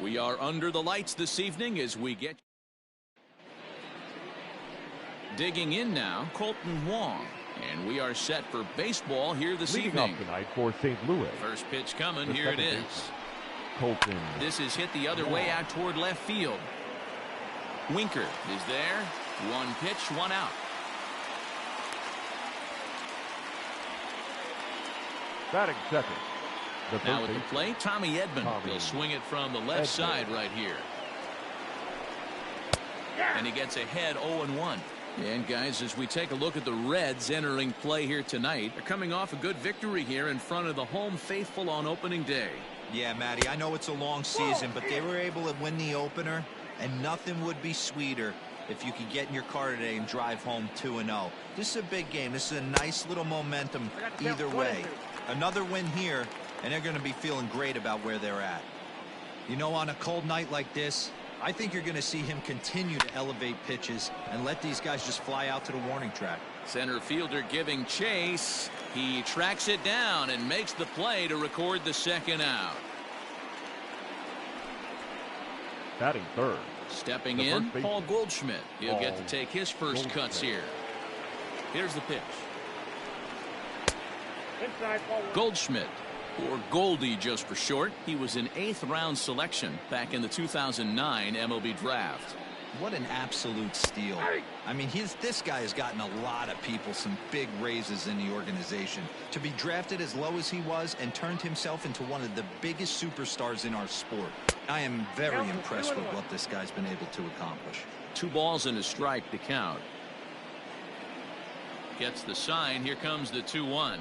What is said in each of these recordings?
We are under the lights this evening as we get digging in now, Colton Wong. And we are set for baseball here this evening. Leading off tonight for St. Louis. First pitch coming. Here it is. Colton. This is hit the other way out toward left field. Winker is there. One pitch, one out. Batting second. Now at the plate, Tommy Edman will swing it from the left side right here. And he gets ahead 0-1. And guys, as we take a look at the Reds entering play here tonight, they're coming off a good victory here in front of the home faithful on opening day. Yeah, Matty, I know it's a long season, but they were able to win the opener, and nothing would be sweeter if you could get in your car today and drive home 2-0. This is a big game. This is a nice little momentum either way. Another win here, and they're going to be feeling great about where they're at. You know, on a cold night like this, I think you're going to see him continue to elevate pitches and let these guys just fly out to the warning track. Center fielder giving chase. He tracks it down and makes the play to record the second out. Batting third. Stepping in, Paul Goldschmidt. He'll get to take his first cuts here. Here's the pitch. Goldschmidt, or Goldie just for short. He was an 8th round selection back in the 2009 MLB draft. What an absolute steal. I mean, this guy has gotten a lot of people some big raises in the organization. To be drafted as low as he was and turned himself into one of the biggest superstars in our sport. I am very impressed with what this guy's been able to accomplish. 2 balls and a strike to count. Gets the sign. Here comes the 2-1.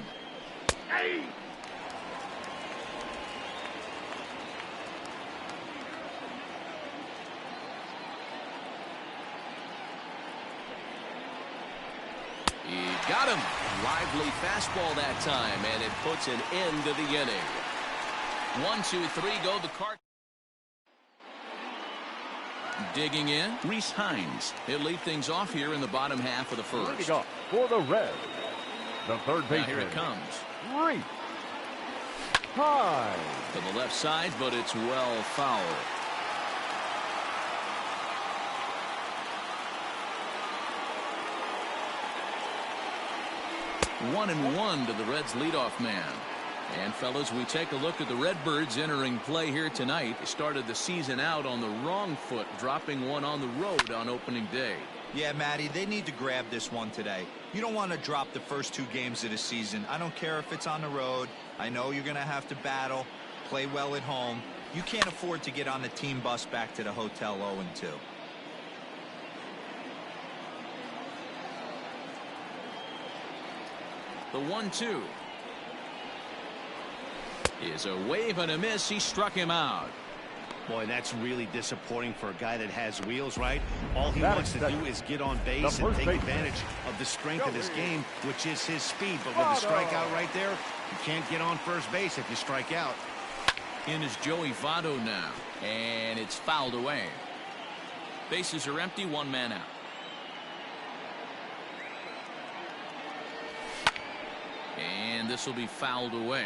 He got him. Lively fastball that time, and it puts an end to the inning. 1, 2, 3 go the Cardinals. Digging in, Reese Hines. He'll lead things off here in the bottom half of the first. Leading off for the Reds, the third baseman. Here it comes. Reese Hines. To the left side, but it's well foul. One and one to the Reds leadoff man. And fellas, we take a look at the Redbirds entering play here tonight. They started the season out on the wrong foot, dropping one on the road on opening day. Yeah, Matty, they need to grab this one today. You don't want to drop the first 2 games of the season. I don't care if it's on the road. I know you're going to have to battle, play well at home. You can't afford to get on the team bus back to the hotel 0-2. The 1-2 is a wave and a miss. He struck him out. Boy, that's really disappointing for a guy that has wheels, right? All he wants to do is get on base and take advantage of the strength of this game, which is his speed. But with the strikeout right there, you can't get on first base if you strike out. In is Joey Votto now, and it's fouled away. Bases are empty, 1 man out. And this will be fouled away.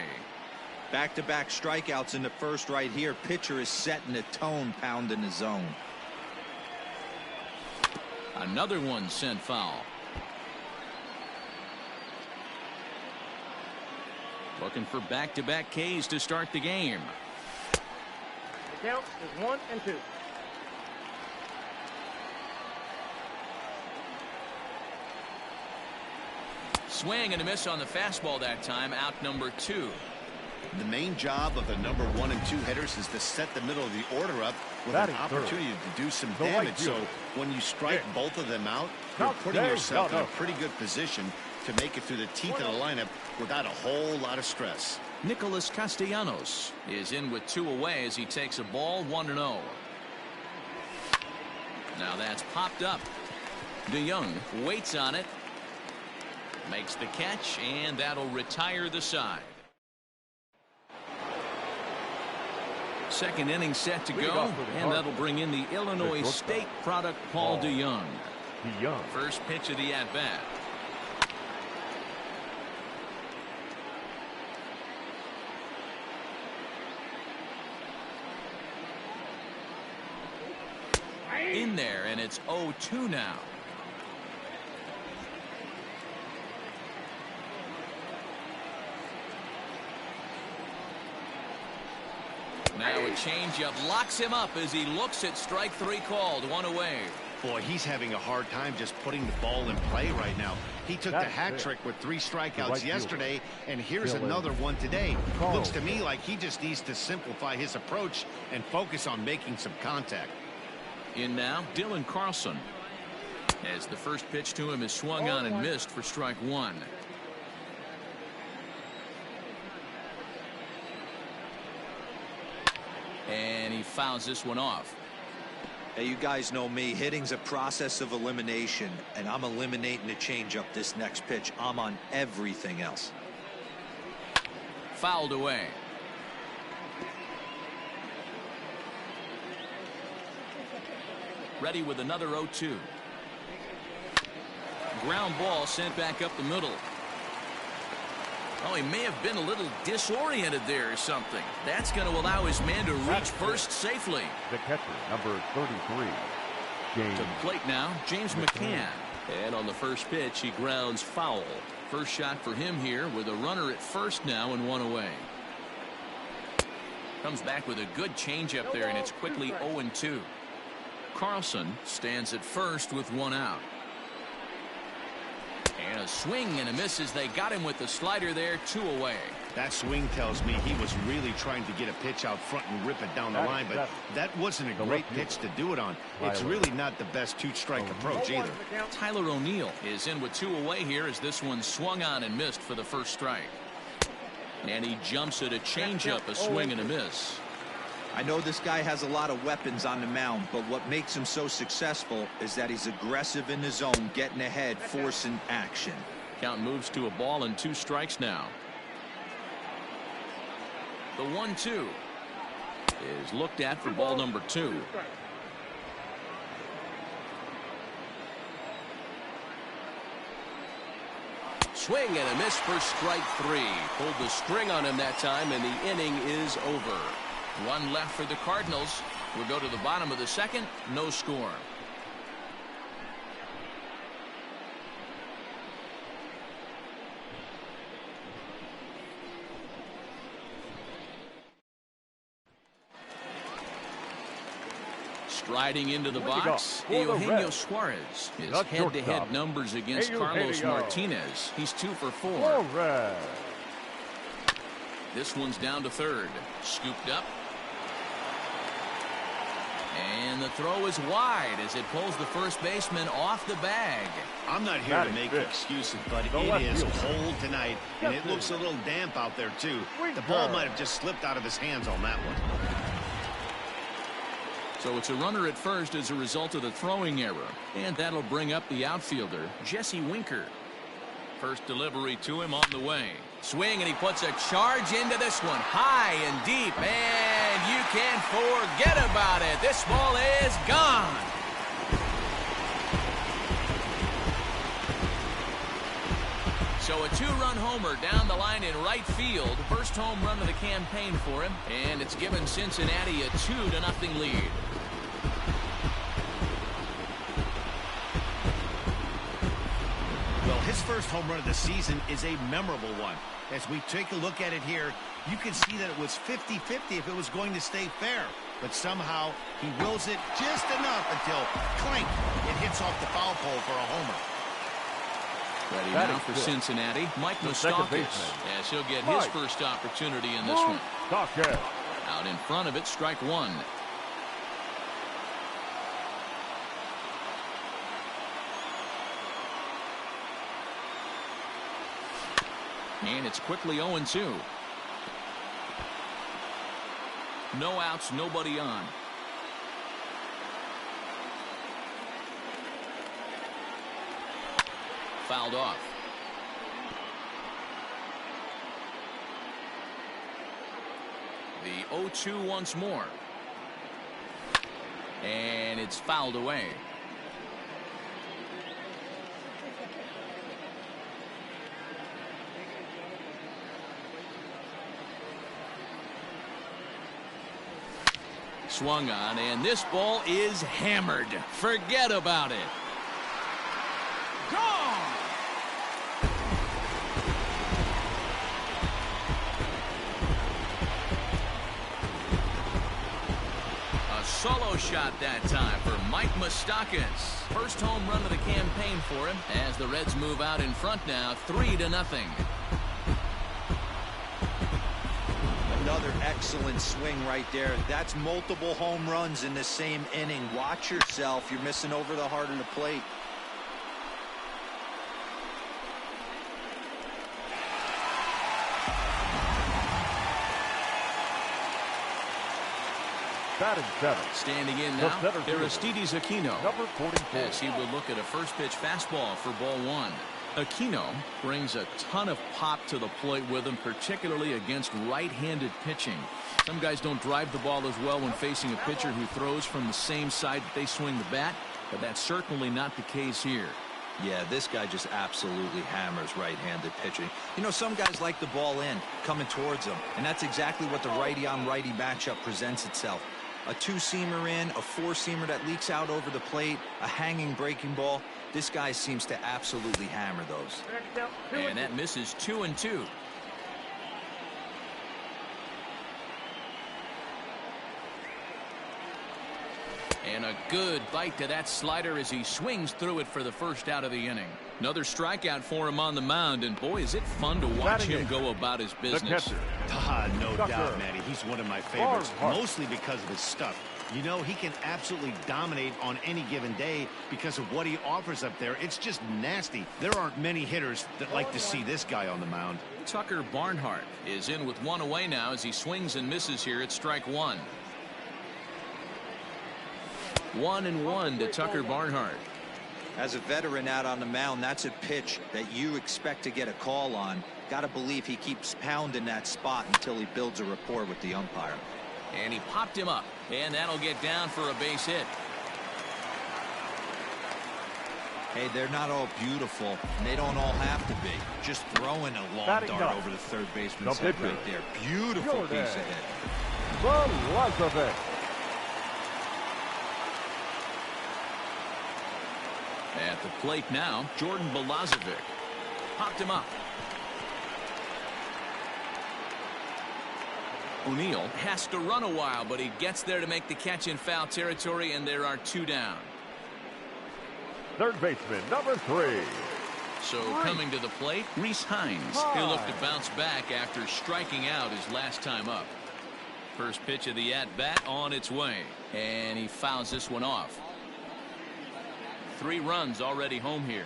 Back-to-back strikeouts in the first right here. Pitcher is setting the tone, pounding the zone. Another one sent foul. Looking for back-to-back Ks to start the game. The count is 1 and 2. Swing and a miss on the fastball that time. Out number 2. The main job of the number 1 and 2 hitters is to set the middle of the order up with an opportunity to do some damage. So when you strike both of them out, you're putting yourself in a pretty good position to make it through the teeth of the lineup without a whole lot of stress. Nicholas Castellanos is in with 2 away as he takes a ball 1-0. Now that's popped up. DeYoung waits on it. Makes the catch, and that'll retire the side. Second inning set to go, and that'll bring in the Illinois State product, Paul DeYoung. First pitch of the at-bat. in there, and it's 0-2 now. Now a changeup locks him up as he looks at strike 3 called. 1 away. Boy, he's having a hard time just putting the ball in play right now. He took the hat trick with 3 strikeouts yesterday, and here's another one today. Looks to me like he just needs to simplify his approach and focus on making some contact. In now, Dylan Carlson, as the first pitch to him is swung on and missed for strike 1. And he fouls this one off. Hey, you guys know me. Hitting's a process of elimination, and I'm eliminating the changeup this next pitch. I'm on everything else. Fouled away. Ready with another 0-2. Ground ball sent back up the middle. Oh, he may have been a little disoriented there or something. That's going to allow his man to reach first safely. The catcher, number 33, James. To the plate now, James McCann. And on the first pitch, he grounds foul. First shot for him here with a runner at first now and 1 away. Comes back with a good changeup there, and it's quickly 0-2. Carlson stands at first with 1 out. And a swing and a miss as they got him with the slider there. 2 away. That swing tells me he was really trying to get a pitch out front and rip it down the line, but that wasn't a great pitch to do it on. It's really not the best 2-strike approach either. Tyler O'Neill is in with 2 away here as this one swung on and missed for the first strike. And he jumps at a changeup, a swing and a miss. I know this guy has a lot of weapons on the mound, but what makes him so successful is that he's aggressive in the zone, getting ahead, forcing action. Count moves to a ball and 2 strikes now. The 1-2 is looked at for ball number 2. Swing and a miss for strike 3. Pulled the string on him that time, and the inning is over. 1 left for the Cardinals. We'll go to the bottom of the second. No score. Striding into the box, Eugenio Suarez. His head-to-head numbers against Carlos Martinez. He's 2 for 4. This one's down to third. Scooped up. And the throw is wide as it pulls the first baseman off the bag. I'm not here to make excuses, but it is cold tonight, and it looks a little damp out there, too. The ball might have just slipped out of his hands on that one. So it's a runner at first as a result of the throwing error. And that'll bring up the outfielder, Jesse Winker. First delivery to him on the way. Swing, and he puts a charge into this one. High and deep, and you can forget about it. This ball is gone. So a 2-run homer down the line in right field. First home run of the campaign for him, and it's given Cincinnati a 2-0 lead. Well, his first home run of the season is a memorable one. As we take a look at it here, you can see that it was 50-50 if it was going to stay fair. But somehow he wills it just enough until, clink, it hits off the foul pole for a homer. Ready now for Cincinnati, Mike Moustakas, as he'll get his first opportunity in this one. Out in front of it, strike 1. And it's quickly 0-2. No outs, nobody on. Fouled off. The 0-2 once more. And it's fouled away. Swung on, and this ball is hammered. Forget about it. Gone! A solo shot that time for Mike Moustakas. First home run of the campaign for him as the Reds move out in front now, 3-0. Another excellent swing right there. That's multiple home runs in the same inning. Watch yourself. You're missing over the heart of the plate. Batting 7. Standing in now, Aristides Aquino. Number 44. As he will look at a first pitch fastball for ball 1. Aquino brings a ton of pop to the plate with him, particularly against right-handed pitching. Some guys don't drive the ball as well when facing a pitcher who throws from the same side that they swing the bat, but that's certainly not the case here. Yeah, this guy just absolutely hammers right-handed pitching. You know, some guys like the ball in, coming towards them, and that's exactly what the righty-on-righty matchup presents itself. A two-seamer in, a four-seamer that leaks out over the plate, a hanging breaking ball. This guy seems to absolutely hammer those. And that misses 2-2. And a good bite to that slider as he swings through it for the first out of the inning. Another strikeout for him on the mound, and boy, is it fun to watch him go about his business. No doubt, Matty. He's one of my favorites, mostly because of his stuff. You know, he can absolutely dominate on any given day because of what he offers up there. It's just nasty. There aren't many hitters that like to see this guy on the mound. Tucker Barnhart is in with one away now as he swings and misses here at strike 1. 1-1 to Tucker Barnhart. As a veteran out on the mound, that's a pitch that you expect to get a call on. Got to believe he keeps pounding that spot until he builds a rapport with the umpire. And he popped him up, and that'll get down for a base hit. Hey, they're not all beautiful, and they don't all have to be. Just throwing a long dart over the third baseman's head right there. Beautiful piece of hit. Balazovic. At the plate now, Jordan Balazovic. Popped him up. O'Neill has to run a while, but he gets there to make the catch in foul territory, and there are 2 down. Third baseman, number 3. So coming to the plate, Rhys Hines. He'll look to bounce back after striking out his last time up. First pitch of the at-bat on its way, and he fouls this one off. 3 runs already home here.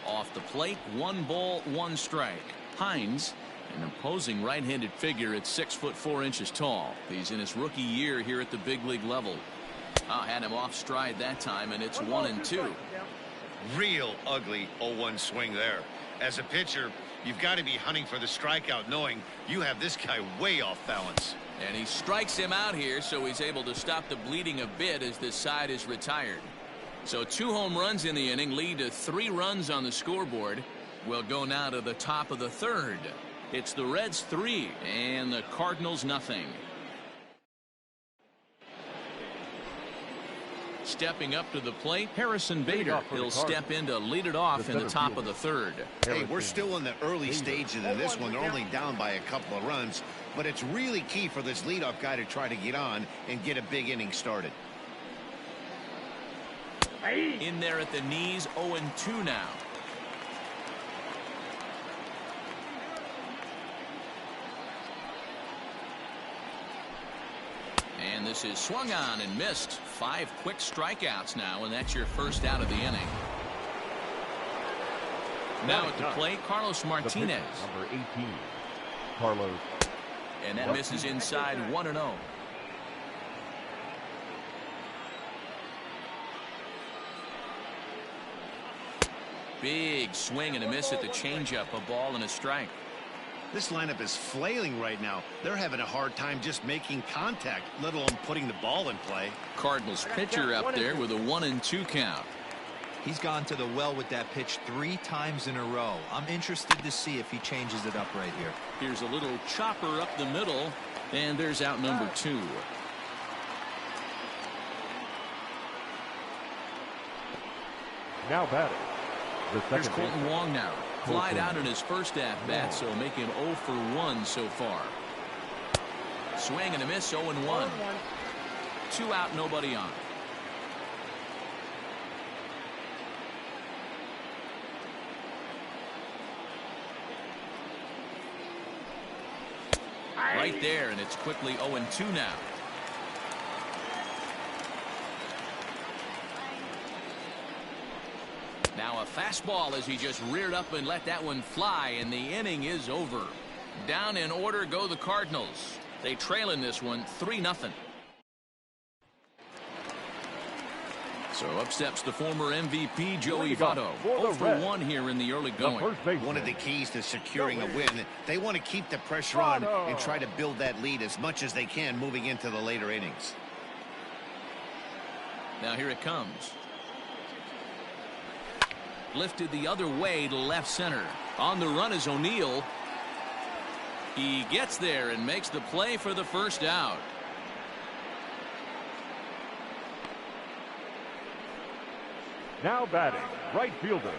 Off the plate, 1 ball, 1 strike. Hines, an imposing right-handed figure at 6'4" tall. He's in his rookie year here at the big league level. Had him off stride that time, and it's 1-2. Real ugly 0-1 swing there. As a pitcher, you've got to be hunting for the strikeout, knowing you have this guy way off balance. And he strikes him out here, so he's able to stop the bleeding a bit as this side is retired. So 2 home runs in the inning lead to 3 runs on the scoreboard. We'll go now to the top of the 3rd. It's the Reds 3 and the Cardinals nothing. Stepping up to the plate, Harrison Bader. He'll step in to lead it off in the top of the 3rd. Hey, we're still in the early stages of this one. They're only down by a couple of runs, but it's really key for this leadoff guy to try to get on and get a big inning started. In there at the knees, 0-2 now. And this is swung on and missed. 5 quick strikeouts now, and that's your first out of the inning. Now at the plate, Carlos Martinez. Number 18, Carlos. And that misses inside 1-0. Big swing and a miss at the changeup, a ball and a strike. This lineup is flailing right now. They're having a hard time just making contact, let alone putting the ball in play. Cardinals pitcher up there with a 1-2 count. He's gone to the well with that pitch 3 times in a row. I'm interested to see if he changes it up right here. Here's a little chopper up the middle, and there's out number 2. Now batting. The Here's second Colton baseman. Wong now. Flied out in his first at-bat, so making 0 for 1 so far. Swing and a miss, 0 and 1. 2 out, nobody on. Right there, and it's quickly 0 and 2 now. Now a fastball as he just reared up and let that one fly, and the inning is over. Down in order go the Cardinals. They trail in this one 3-0. So up steps the former MVP Joey Votto. 0 for 1 here in the early going. One of the keys to securing a win, they want to keep the pressure on and try to build that lead as much as they can moving into the later innings. Now here it comes. Lifted the other way to left center. On the run is O'Neill. He gets there and makes the play for the first out. Now batting, right fielder,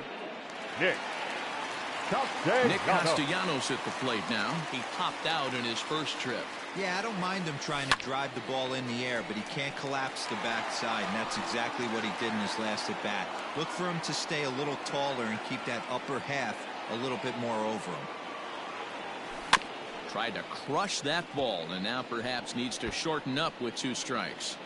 Nick Castellanos at the plate now. He popped out in his first trip. Yeah, I don't mind him trying to drive the ball in the air, but he can't collapse the backside, and that's exactly what he did in his last at bat. Look for him to stay a little taller and keep that upper half a little bit more over him. Tried to crush that ball, and now perhaps needs to shorten up with 2 strikes.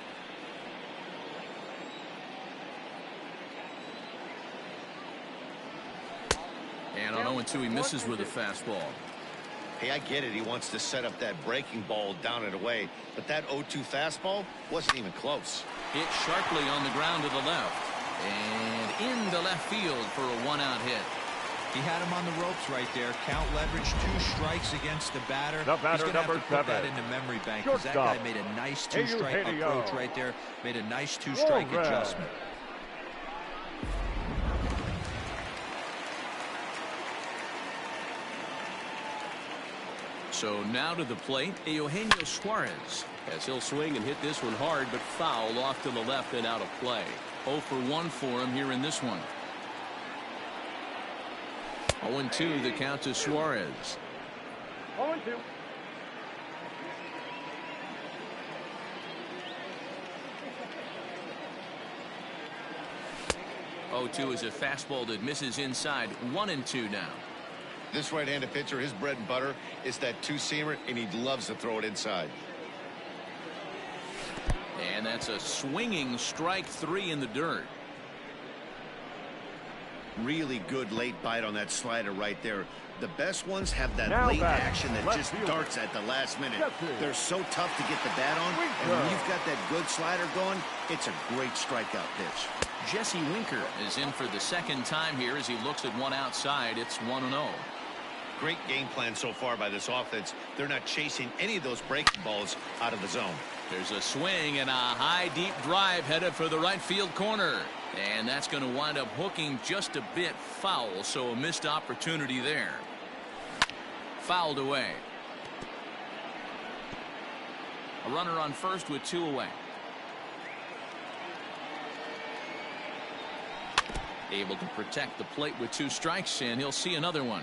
And on 0-2, he misses with a fastball. Hey, I get it. He wants to set up that breaking ball down and away, but that 0-2 fastball wasn't even close. Hit sharply on the ground to the left, and into left field for a 1-out hit. He had him on the ropes right there. Count leverage, 2 strikes against the batter. The batter, he's going to have to put that 7. into memory bank, because that guy made a nice 2-strike approach right there. Made a nice 2-strike adjustment. So now to the plate, Eugenio Suarez, as he'll swing and hit this one hard, but foul off to the left and out of play. 0 for 1 for him here in this one. 0-2 the count to Suarez. 0-2. Is a fastball that misses inside. 1-2 now. This right-handed pitcher, his bread and butter is that 2-seamer, and he loves to throw it inside. And that's a swinging strike 3 in the dirt. Really good late bite on that slider right there. The best ones have that late back, action that just darts at the last minute. They're so tough to get the bat on, and when you've got that good slider going, it's a great strikeout pitch. Jesse Winker is in for the second time here as he looks at one outside. It's 1-0. Great game plan so far by this offense. They're not chasing any of those breaking balls out of the zone. There's a swing and a high deep drive headed for the right field corner. And that's going to wind up hooking just a bit foul, so a missed opportunity there. Fouled away. A runner on first with 2 away. Able to protect the plate with 2 strikes, and he'll see another one.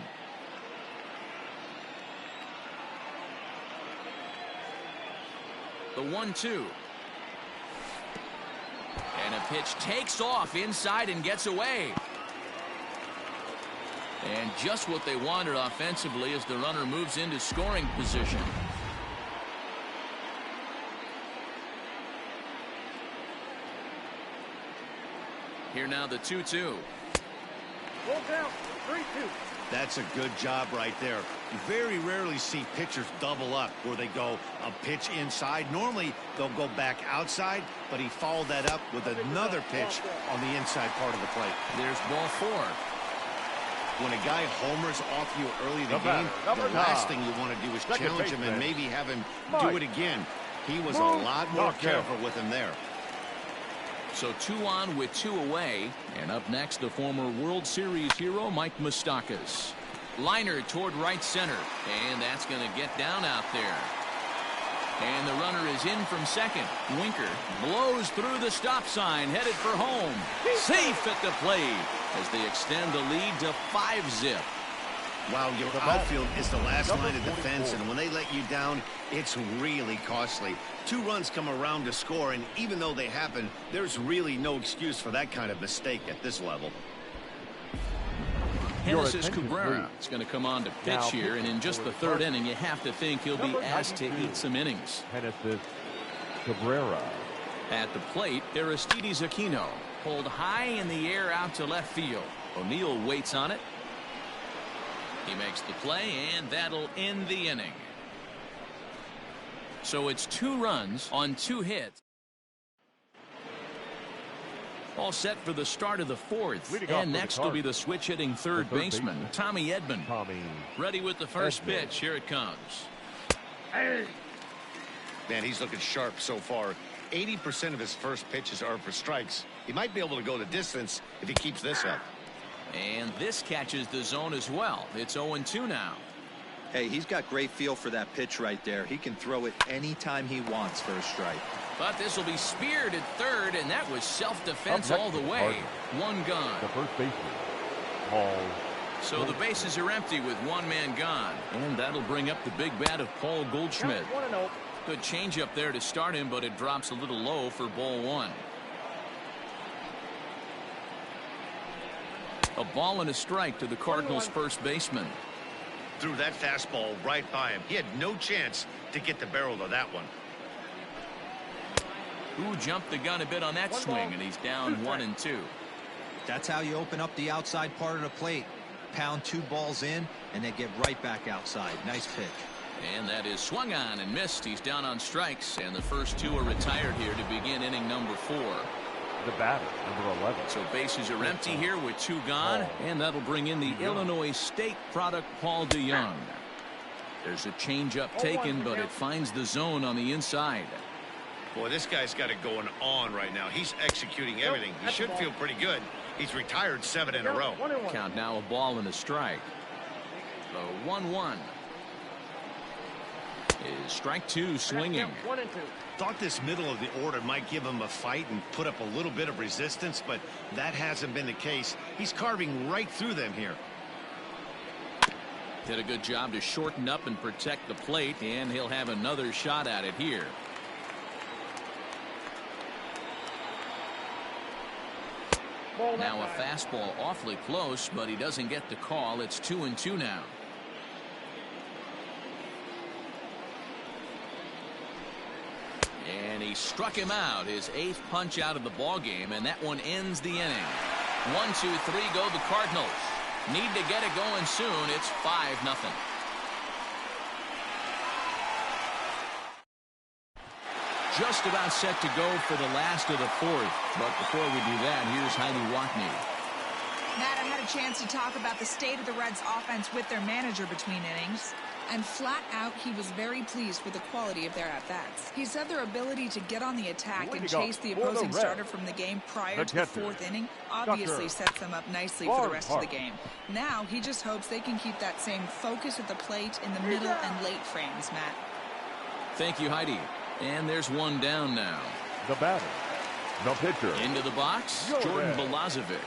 The 1-2. And a pitch takes off inside and gets away. And just what they wanted offensively as the runner moves into scoring position. Here now the 2-2. Roll down, 3-2. That's a good job right there. You very rarely see pitchers double up where they go a pitch inside. Normally they'll go back outside, but he followed that up with another pitch on the inside part of the plate. There's ball 4. When a guy homers off you early in the game, the last thing you want to do is challenge him and maybe have him do it again. He was a lot more careful with him there. So 2 on with 2 away. And up next, the former World Series hero, Mike Moustakas. Liner toward right center. And that's going to get down out there. And the runner is in from second. Winker blows through the stop sign, headed for home. Safe at the plate as they extend the lead to 5-zip. Wow, your outfield is the last line of defense, and when they let you down, it's really costly. 2 runs come around to score, and even though they happen, there's really no excuse for that kind of mistake at this level. Genesis Cabrera is going to come on to pitch here, and in just the 3rd inning, you have to think he'll be asked to eat some innings. Genesis Cabrera. At the plate, Aristides Aquino. Pulled high in the air out to left field. O'Neill waits on it. He makes the play, and that'll end the inning. So it's 2 runs on 2 hits. All set for the start of the 4th. And next will be the switch-hitting third baseman, Tommy Edman. Ready with the first pitch. Here it comes. Man, he's looking sharp so far. 80% of his first pitches are for strikes. He might be able to go the distance if he keeps this up. And this catches the zone as well. It's 0-2 now. Hey, he's got great feel for that pitch right there. He can throw it anytime he wants for a strike. But this will be speared at third, and that was self-defense all the way. 1 gone. The first baseman, Paul. So the bases are empty with 1 man gone. And that'll bring up the big bat of Paul Goldschmidt. Good changeup there to start him, but it drops a little low for ball 1. A ball and a strike to the Cardinals' first baseman. Threw that fastball right by him. He had no chance to get the barrel of that one. Who jumped the gun a bit on that swing, and he's down 1-2. That's how you open up the outside part of the plate. Pound 2 balls in, and they get right back outside. Nice pitch. And that is swung on and missed. He's down on strikes, and the first 2 are retired here to begin inning number 4. The batter, number 11. So bases are empty here with 2 gone, and that'll bring in the Illinois State product, Paul DeYoung. There's a changeup taken, but it finds the zone on the inside. Boy, this guy's got it going on right now. He's executing everything. He should feel pretty good. He's retired 7 in a row. Count now, a ball and a strike. The 1-1. Is strike 2 swinging. Thought this middle of the order might give him a fight and put up a little bit of resistance, but that hasn't been the case. He's carving right through them here. Did a good job to shorten up and protect the plate, and he'll have another shot at it here. Now a fastball awfully close, but he doesn't get the call. It's 2-2 now. And he struck him out, his 8th punch out of the ball game, and that one ends the inning. 1, 2, 3 go the Cardinals. Need to get it going soon. It's 5-0. Just about set to go for the last of the 4th. But before we do that, here's Heidi Watney. Matt, I had a chance to talk about the state of the Reds offense with their manager between innings. And flat out, he was very pleased with the quality of their at-bats. He said their ability to get on the attack and chase the opposing starter from the game prior to the 4th inning obviously sets them up nicely for the rest of the game. Now, he just hopes they can keep that same focus at the plate in the middle and late frames, Matt. Thank you, Heidi. And there's 1 down now. The batter, the pitcher. Into the box, Jordan Balazovic.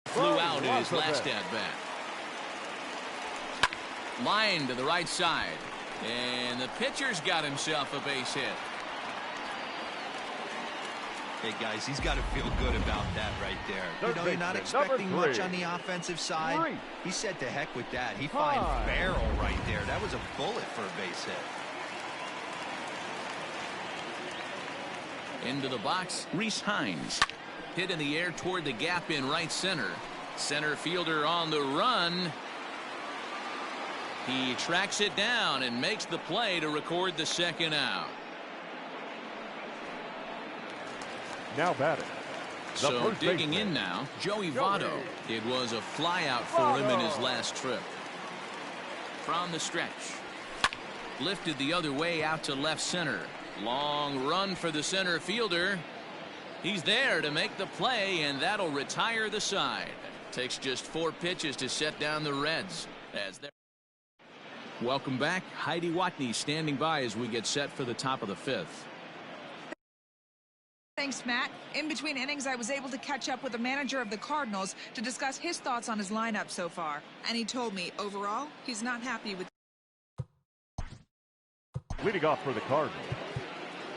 Flew out in his last at-bat. Line to the right side. And the pitcher's got himself a base hit. Hey, guys, he's got to feel good about that right there. You know, you're not expecting much on the offensive side. He said to heck with that. He finds barrel right there. That was a bullet for a base hit. Into the box, Rhys Hines. Hit in the air toward the gap in right center. Center fielder on the run. He tracks it down and makes the play to record the 2nd out. Now batting, So digging in now, Joey Votto. It was a flyout for him in his last trip. From the stretch. Lifted the other way out to left center. Long run for the center fielder. He's there to make the play, and that'll retire the side. Takes just 4 pitches to set down the Reds. Welcome back. Heidi Watney standing by as we get set for the top of the 5th. Thanks, Matt. In between innings, I was able to catch up with the manager of the Cardinals to discuss his thoughts on his lineup so far. And he told me, overall, he's not happy with... Leading off for the Cardinals,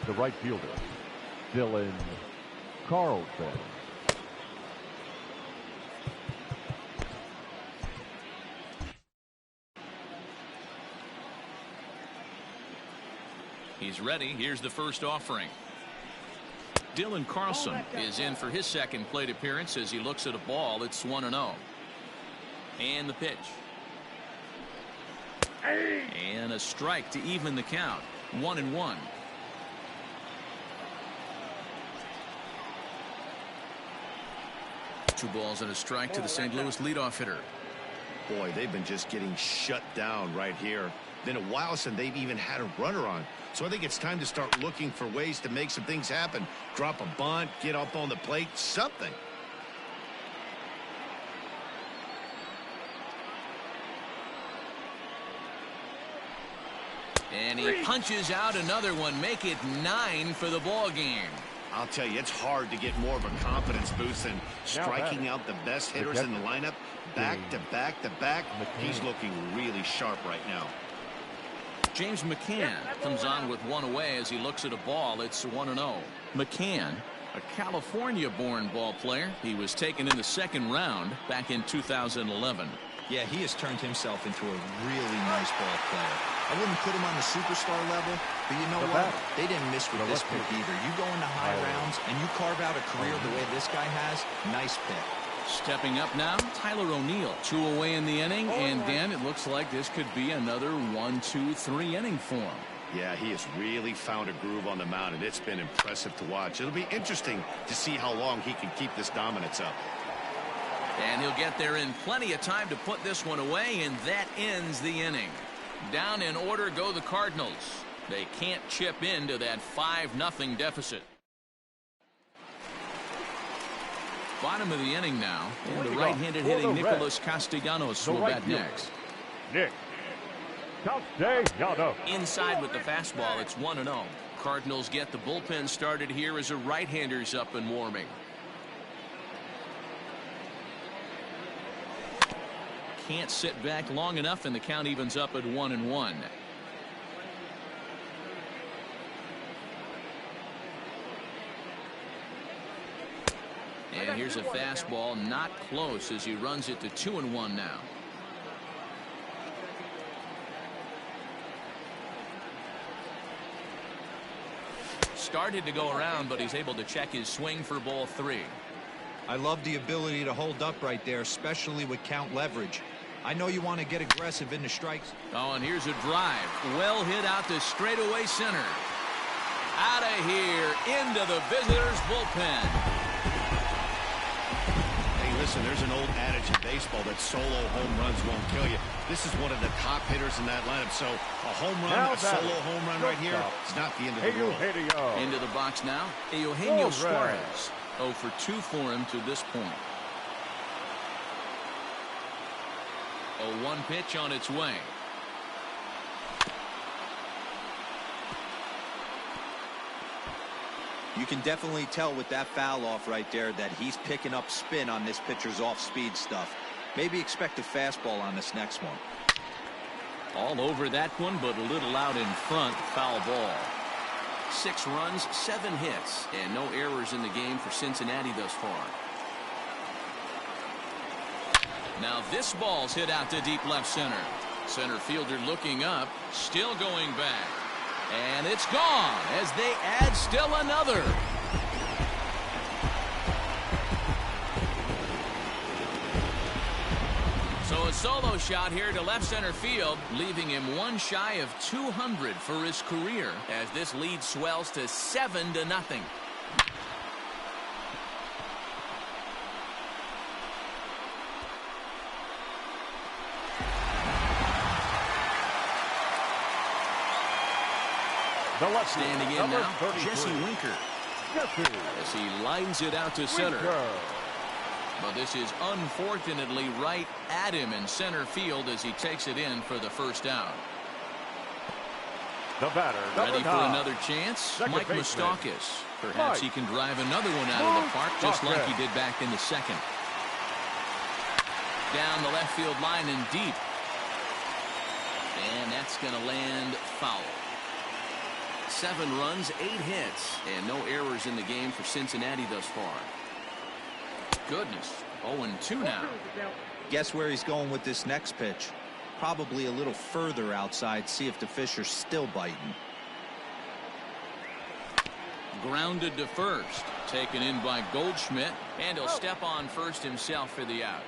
the right fielder, Dylan Carlson. He's ready. Here's the first offering. Dylan Carlson is in for his second plate appearance as he looks at a ball. It's 1-0. And the pitch. And a strike to even the count. 1-1. Two balls and a strike to the St. Louis leadoff hitter. Boy, they've been just getting shut down right here. Been a while since they've even had a runner on. So I think it's time to start looking for ways to make some things happen. Drop a bunt, get up on the plate, something. And he punches out another one. Make it 9 for the ball game. I'll tell you, it's hard to get more of a confidence boost than striking out the best hitters in the lineup. Back to back to back. He's looking really sharp right now. James McCann comes on with one away as he looks at a ball. It's 1-0. McCann, a California-born ball player. He was taken in the second round back in 2011. Yeah, he has turned himself into a really nice ball player. I wouldn't put him on the superstar level, but you know what? They didn't miss with this pick either. You go into high rounds and you carve out a career the way this guy has, nice pick. Stepping up now, Tyler O'Neill. 2 away in the inning, and Dan, it looks like this could be another 1-2-3 inning for him. Yeah, he has really found a groove on the mound, and it's been impressive to watch. It'll be interesting to see how long he can keep this dominance up. And he'll get there in plenty of time to put this one away, and that ends the inning. Down in order go the Cardinals. They can't chip into that 5-0 deficit. Bottom of the inning now, and the right-handed hitting Nicholas Castellanos will bat next. Nick Castellanos. Inside with the fastball, it's 1-0. Cardinals get the bullpen started here as a right-hander's up and warming. Can't sit back long enough, and the count evens up at 1-1. And here's a fastball, not close, as he runs it to 2-1 now. Started to go around, but he's able to check his swing for ball 3. I love the ability to hold up right there, especially with count leverage. I know you want to get aggressive in the strikes. Oh, and here's a drive. Well hit out to straightaway center. Out of here, into the visitors' bullpen. Listen, there's an old adage in baseball that solo home runs won't kill you. This is one of the top hitters in that lineup. So a home run, a solo home run right here, it's not the end of the world. Into the box now, Eugenio Suarez. 0 for 2 for him to this point. A 1 pitch on its way. You can definitely tell with that foul off right there that he's picking up spin on this pitcher's off-speed stuff. Maybe expect a fastball on this next one. All over that one, but a little out in front. Foul ball. 6 runs, 7 hits, and no errors in the game for Cincinnati thus far. Now this ball's hit out to deep left center. Center fielder looking up, still going back. And it's gone as they add still another. So a solo shot here to left center field, leaving him 1 shy of 200 for his career as this lead swells to 7-0. Standing in now, Jesse Winker. As he lines it out to center. But this is unfortunately right at him in center field as he takes it in for the first out. The batter, ready for another chance, Mike Moustakas. Perhaps he can drive another one out of the park just like he did back in the second. Down the left field line and deep. And that's going to land foul. 7 runs, 8 hits, and no errors in the game for Cincinnati thus far. Goodness, 0-2 now. Guess where he's going with this next pitch? Probably a little further outside, see if the fish are still biting. Grounded to first, taken in by Goldschmidt, and he'll step on first himself for the out.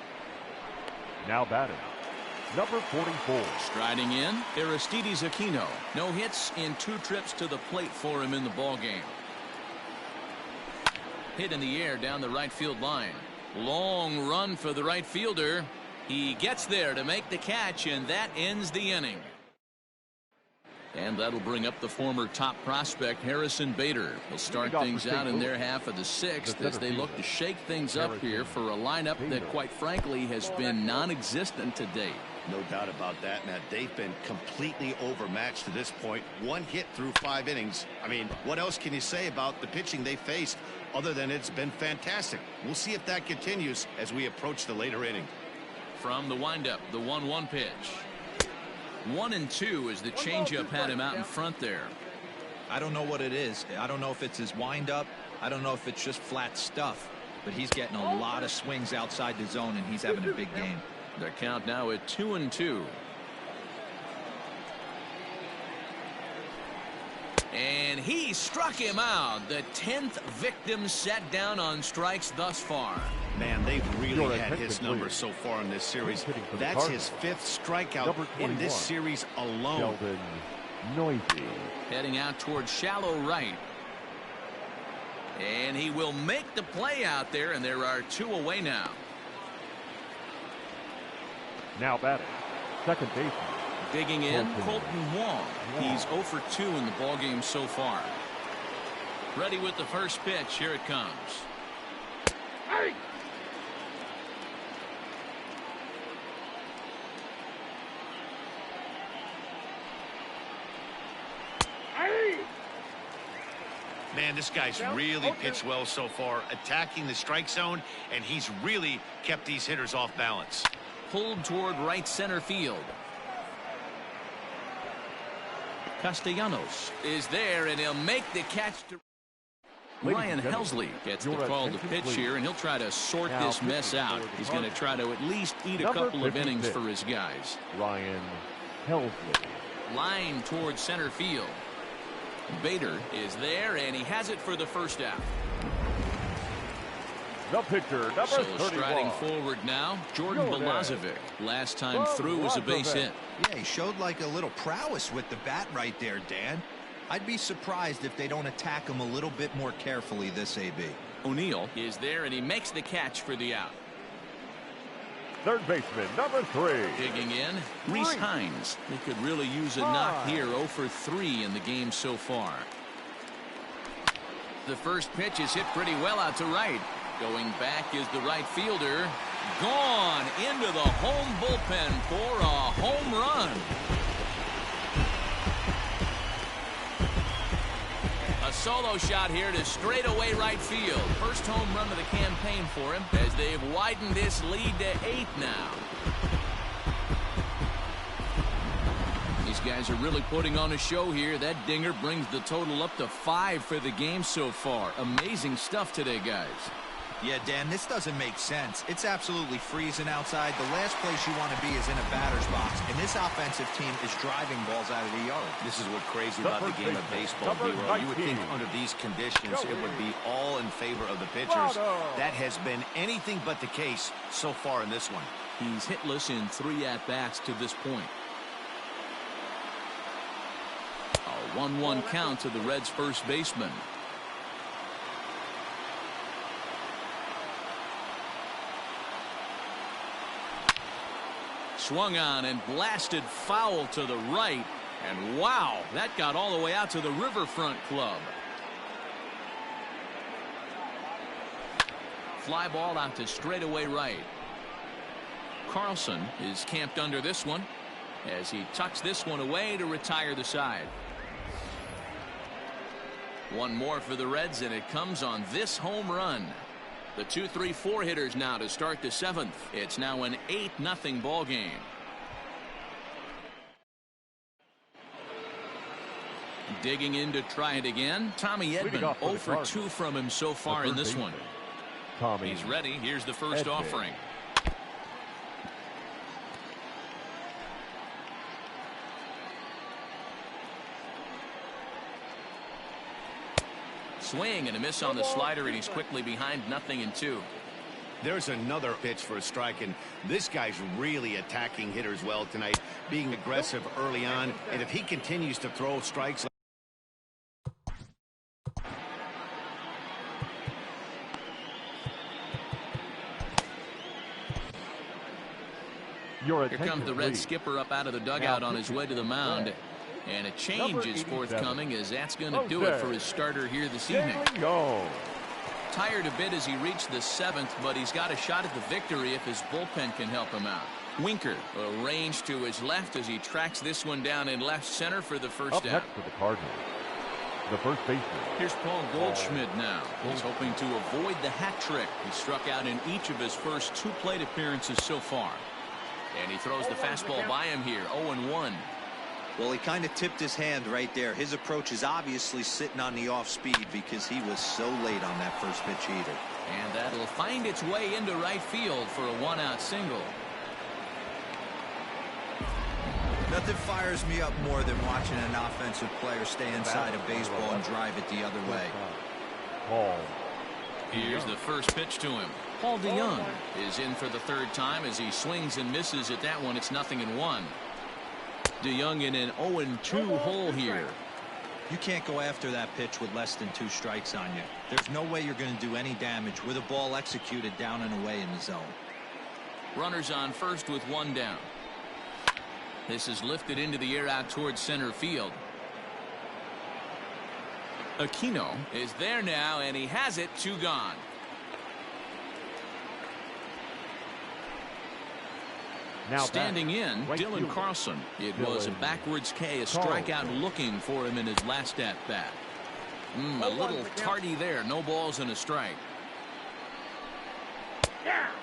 Now batting, number 44. Striding in, Aristides Aquino. No hits in 2 trips to the plate for him in the ballgame. Hit in the air down the right field line. Long run for the right fielder. He gets there to make the catch, and that ends the inning. And that'll bring up the former top prospect, Harrison Bader. He'll start things out in their half of the 6th as they look to shake things up here for a lineup that, quite frankly, has been non-existent to date. No doubt about that, Matt. They've been completely overmatched to this point. 1 hit through 5 innings. I mean, what else can you say about the pitching they faced other than it's been fantastic? We'll see if that continues as we approach the later inning. From the windup, the 1-1 pitch. 1-2 as the changeup had him out in front there. I don't know what it is. I don't know if it's his windup. I don't know if it's just flat stuff. But he's getting a lot of swings outside the zone, and he's having a big game. Their count now at 2-2. And he struck him out. The 10th victim set down on strikes thus far. Man, they've really had his number so far in this series. That's his 5th strikeout in this series alone. Noisy. Heading out towards shallow right. And he will make the play out there, and there are 2 away now. Now batting, second baseman. Digging in, Colton Wong. He's 0 for 2 in the ballgame so far. Ready with the first pitch. Here it comes. Hey! Man, this guy's really pitched well so far, attacking the strike zone, and he's really kept these hitters off balance. Pulled toward right center field. Castellanos is there, and he'll make the catch to Ryan Helsley. Gets the call to pitch here, and he'll try to sort this mess out. He's going to try to at least eat a couple of innings for his guys. Ryan Helsley. Line towards center field. Bader is there, and he has it for the first out. The pitcher, number 31. Striding forward now, Jordan Balazovic. Last time through was a base hit. Yeah, he showed like a little prowess with the bat right there, Dan. I'd be surprised if they don't attack him a little bit more carefully this AB. O'Neill is there, and he makes the catch for the out. Third baseman, number 3. Digging in, Reese Hines. They could really use a knock here. 0 for 3 in the game so far. The first pitch is hit pretty well out to right. Going back is the right fielder. Gone into the home bullpen for a home run. A solo shot here to straightaway right field. First home run of the campaign for him as they've widened this lead to 8 now. These guys are really putting on a show here. That dinger brings the total up to 5 for the game so far. Amazing stuff today, guys. Yeah, Dan, this doesn't make sense. It's absolutely freezing outside. The last place you want to be is in a batter's box, and this offensive team is driving balls out of the yard. This is what's crazy about the game of baseball, D-Roll. You would think under these conditions it would be all in favor of the pitchers. That has been anything but the case so far in this one. He's hitless in 3 at-bats to this point. A 1-1 count to the Reds' first baseman. Swung on and blasted foul to the right. And wow, that got all the way out to the Riverfront Club. Fly ball out to straightaway right. Carlson is camped under this one as he tucks this one away to retire the side. One more for the Reds, and it comes on this home run. The 2-3-4 hitters now to start the 7th. It's now an 8-0 ball game. Digging in to try it again. Tommy Edman 0 for 2 from him so far in this one. He's ready. Here's the first offering. Swing and a miss on the slider, and he's quickly behind 0-2. There's another pitch for a strike, and this guy's really attacking hitters well tonight, being aggressive early on, and if he continues to throw strikes. Here comes the Red skipper up out of the dugout on his way to the mound. And a change is forthcoming, as that's going to do it for his starter here this evening. Tired a bit as he reached the 7th, but he's got a shot at the victory if his bullpen can help him out. Winker arranged to his left as he tracks this one down in left center for the first out. For the Cardinals, the first baseman. Here's Paul Goldschmidt now. He's hoping to avoid the hat trick. He struck out in each of his first 2 plate appearances so far. And he throws the fastball by him here, 0-1. Well, he kind of tipped his hand right there. His approach is obviously sitting on the off speed because he was so late on that first pitch either. And that'll find its way into right field for a 1-out single. Nothing fires me up more than watching an offensive player stay inside a baseball and drive it the other way. Here's the first pitch to him. Paul DeYoung is in for the 3rd time as he swings and misses at that one. It's 0-1. DeYoung in an 0-2 hole here. You can't go after that pitch with less than 2 strikes on you. There's no way you're going to do any damage with a ball executed down and away in the zone. Runners on first with 1 down. This is lifted into the air out towards center field. Aquino is there now, and he has it. 2 gone. Now standing in, Dylan Carlson. It was a backwards K, a strikeout looking for him in his last at bat. A little tardy there. No balls and a strike.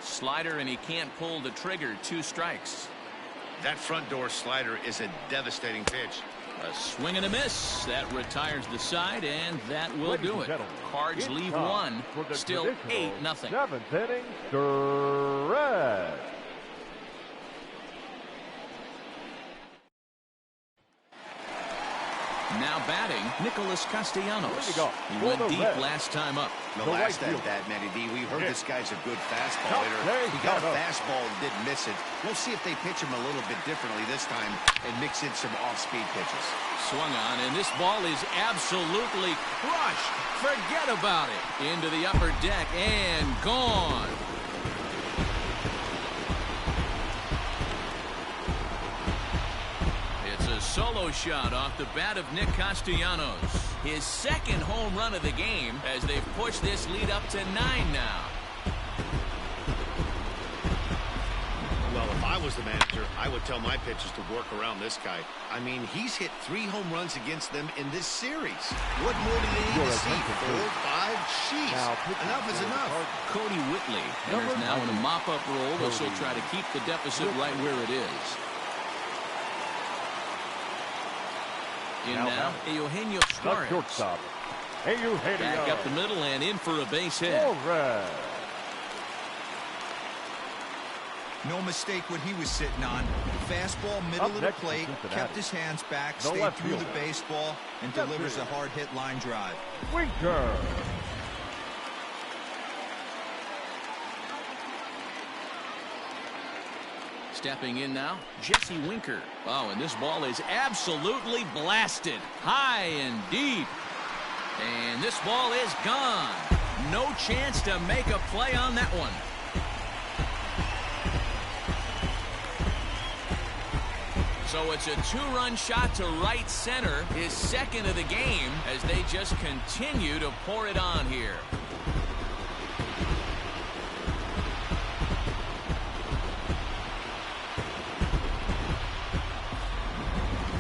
Slider, and he can't pull the trigger. 2 strikes. That front door slider is a devastating pitch. A swing and a miss. That retires the side, and that will do it. Cards leave 1. Still 8-0. 7th inning, the Reds. Now batting, Nicholas Castellanos. He went deep last time up. The last at that, Matty D, we heard this guy's a good fastball hitter. He got a fastball and didn't miss it. We'll see if they pitch him a little bit differently this time and mix in some off-speed pitches. Swung on, and this ball is absolutely crushed. Forget about it. Into the upper deck and gone. Solo shot off the bat of Nick Castellanos. His 2nd home run of the game as they've pushed this lead up to 9 now. Well, if I was the manager, I would tell my pitchers to work around this guy. I mean, he's hit 3 home runs against them in this series. What more do they need to see? 4, 5? Jeez. Enough is enough. Cody Whitley enters now in a mop-up role, but she'll try to keep the deficit right where it is. In now, Eugenio Suarez. Back up the middle and in for a base hit. No mistake what he was sitting on. Fastball, middle of the plate, kept his hands back, stayed through the baseball, and delivers a hard hit line drive. Winker. Stepping in now, Jesse Winker. Oh, and this ball is absolutely blasted. High and deep. And this ball is gone. No chance to make a play on that one. So it's a 2-run shot to right center, his second of the game, as they just continue to pour it on here.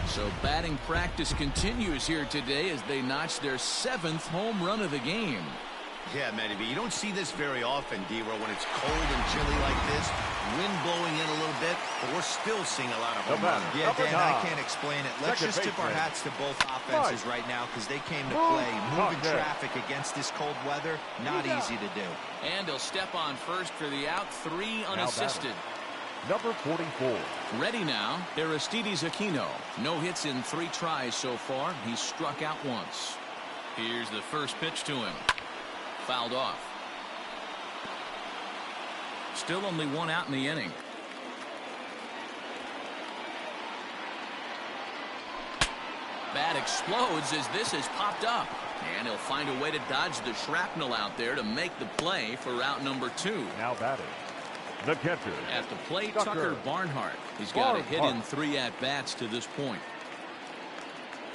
So batting practice continues here today as they notch their 7th home run of the game. Yeah, Matty B, you don't see this very often, D-Row, when it's cold and chilly like this. Wind blowing in a little bit, but we're still seeing a lot of home runs. Yeah, Dan, I can't explain it. Let's just tip our hats to both offenses right now because they came to play. Moving traffic against this cold weather, not easy to do. And he'll step on first for the out, 3 unassisted. Number 44. Ready now, Aristides Aquino. No hits in 3 tries so far. He's struck out once. Here's the first pitch to him. Fouled off. Still only 1 out in the inning. Bat explodes as this has popped up. And he'll find a way to dodge the shrapnel out there to make the play for out number 2. Now batting, the catcher. At the plate, Tucker Barnhart. He's got a hit in 3 at-bats to this point.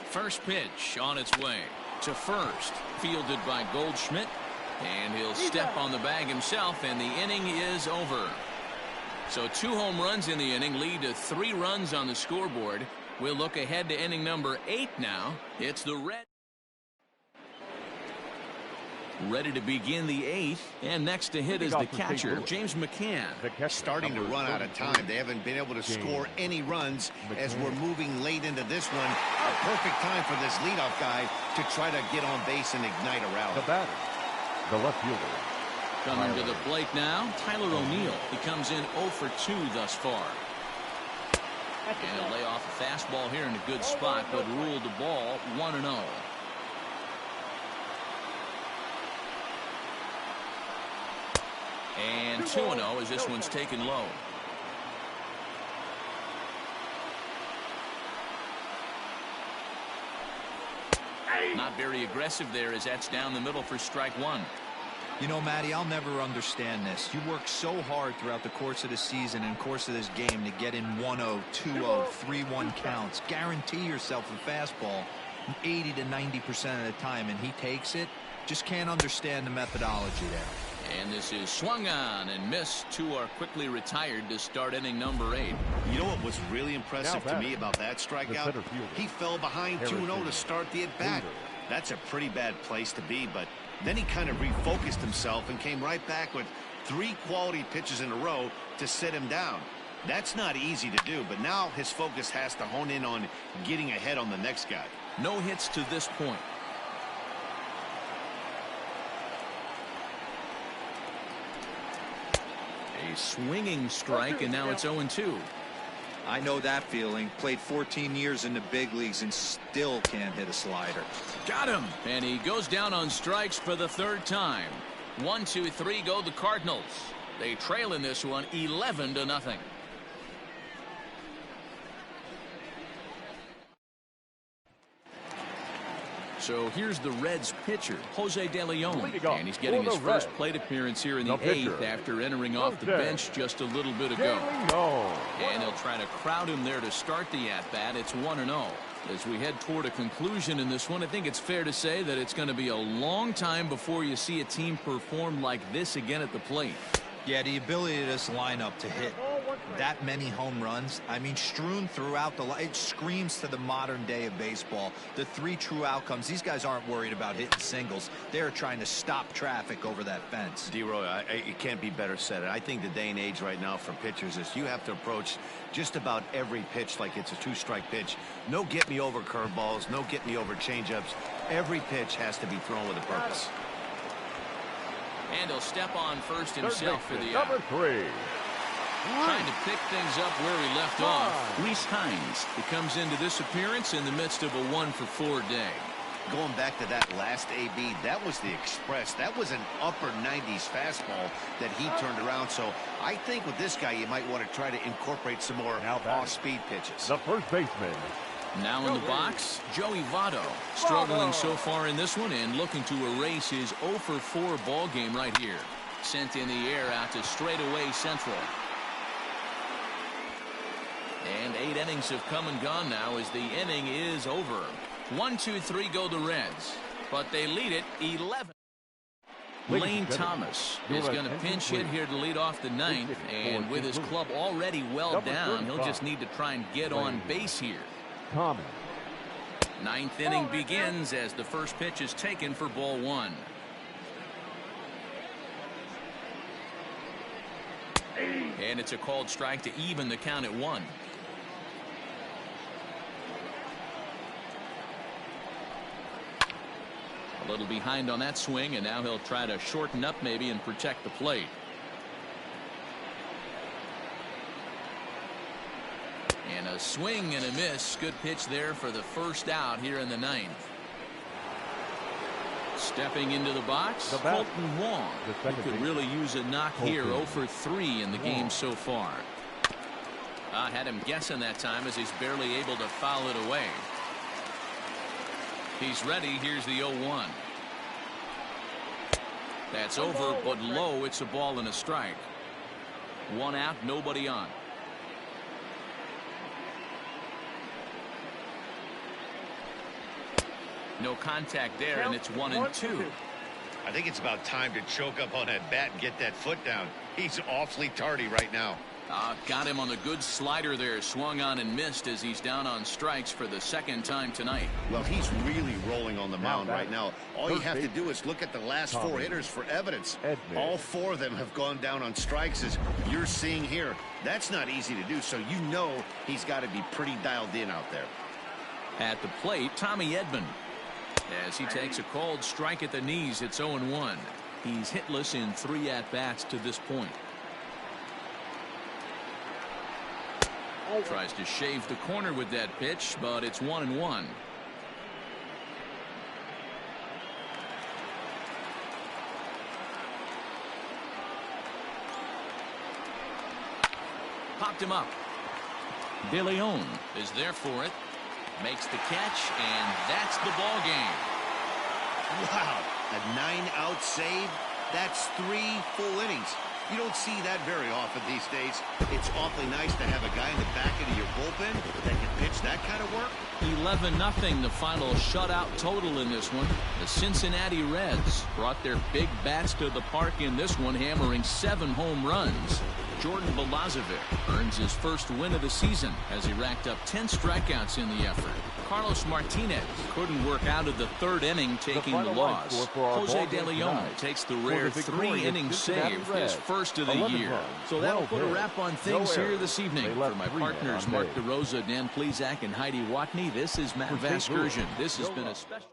First pitch on its way to first. Fielded by Goldschmidt. And he'll step on the bag himself, and the inning is over. So 2 home runs in the inning lead to 3 runs on the scoreboard. We'll look ahead to inning number 8 now. It's the Reds. Ready to begin the 8th, and next to hit is the catcher, James McCann. Starting to run out of time. They haven't been able to score any runs as we're moving late into this one. A perfect time for this leadoff guy to try to get on base and ignite a rally. The batter, the left fielder. Coming to the plate now, Tyler O'Neill. He comes in 0 for 2 thus far. And he'll lay off a fastball here in a good spot, but ruled the ball 1-0. And 2-0 as this one's taken low. Not very aggressive there as that's down the middle for strike 1. You know, Matty, I'll never understand this. You work so hard throughout the course of the season and course of this game to get in 1-0, 2-0, 3-1 counts. Guarantee yourself a fastball 80 to 90% of the time, and he takes it. Just can't understand the methodology there. And this is swung on and missed. 2 are quickly retired to start inning number 8. You know what was really impressive to me about that strikeout? He fell behind 2-0 to start the at-bat. That's a pretty bad place to be, but then he kind of refocused himself and came right back with 3 quality pitches in a row to sit him down. That's not easy to do, but now his focus has to hone in on getting ahead on the next guy. No hits to this point. A swinging strike, and now it's 0-2. I know that feeling. Played 14 years in the big leagues and still can't hit a slider. Got him. And he goes down on strikes for the 3rd time. 1, 2, 3 go the Cardinals. They trail in this one 11-0. So here's the Reds pitcher, Jose De Leon, and he's getting his first plate appearance here in the 8th after entering off the bench just a little bit ago. And he'll try to crowd him there to start the at-bat. It's 1-0. As we head toward a conclusion in this one, I think it's fair to say that it's going to be a long time before you see a team perform like this again at the plate. Yeah, the ability of this lineup to hit that many home runs, I mean, strewn throughout the line, it screams to the modern day of baseball. The 3 true outcomes. These guys aren't worried about hitting singles. They're trying to stop traffic over that fence. D-Roy, it can't be better said. I think the day and age right now for pitchers is you have to approach just about every pitch like it's a 2-strike pitch. No get-me-over curveballs, no get-me-over changeups. Every pitch has to be thrown with a purpose. And he'll step on first himself for the out. Number 3. Trying to pick things up where he left off. Reese Hines. He comes into this appearance in the midst of a 1-for-4 day. Going back to that last AB, that was the express. That was an upper 90s fastball that he turned around. So I think with this guy, you might want to try to incorporate some more off-speed pitches. The first baseman. Now in the box, Joey Votto. Struggling so far in this one and looking to erase his 0-for-4 ball game right here. Sent in the air out to straightaway central. And 8 innings have come and gone now as the inning is over. 1, 2, 3 go the Reds, but they lead it 11. Lane Thomas is going to pinch hit here to lead off the 9th, and with his club already well down, he'll just need to try and get on base here. 9th inning begins as the first pitch is taken for ball 1. And it's a called strike to even the count at 1. A little behind on that swing, and now he'll try to shorten up maybe and protect the plate. And a swing and a miss. Good pitch there for the first out here in the 9th. Stepping into the box, Colton Wong, who could really use a knock here. 0 for 3 in the game so far. I had him guessing that time as he's barely able to foul it away. He's ready. Here's the 0-1. That's over, but low. It's a ball and a strike. 1 out, nobody on. No contact there, and it's 1 and 2. I think it's about time to choke up on that bat and get that foot down. He's awfully tardy right now. Got him on the good slider there. Swung on and missed as he's down on strikes for the 2nd time tonight. Well, he's really rolling on the mound right now. All you have to do is look at the last 4 hitters for evidence. All 4 of them have gone down on strikes, as you're seeing here. That's not easy to do, so you know he's got to be pretty dialed in out there. At the plate, Tommy Edman. As he takes a called strike at the knees, it's 0-1. He's hitless in 3 at-bats to this point. Tries to shave the corner with that pitch, but it's 1-1. Popped him up. De Leon is there for it. Makes the catch, and that's the ball game. Wow, a 9-out save. That's 3 full innings. You don't see that very often these days. It's awfully nice to have a guy in the back end of your bullpen that can pitch that kind of work. 11-0 the final shutout total in this one. The Cincinnati Reds brought their big bats to the park in this one, hammering 7 home runs. Jordan Balazovic earns his first win of the season as he racked up 10 strikeouts in the effort. Carlos Martinez couldn't work out of the 3rd inning, taking the loss. Jose De Leon takes the rare 3-inning save, his first of the year. So that'll put a wrap on things here this evening. For my partners, Mark DeRosa, Dan Plezak, and Heidi Watney, this is Matt Vasgersian. This has been a special...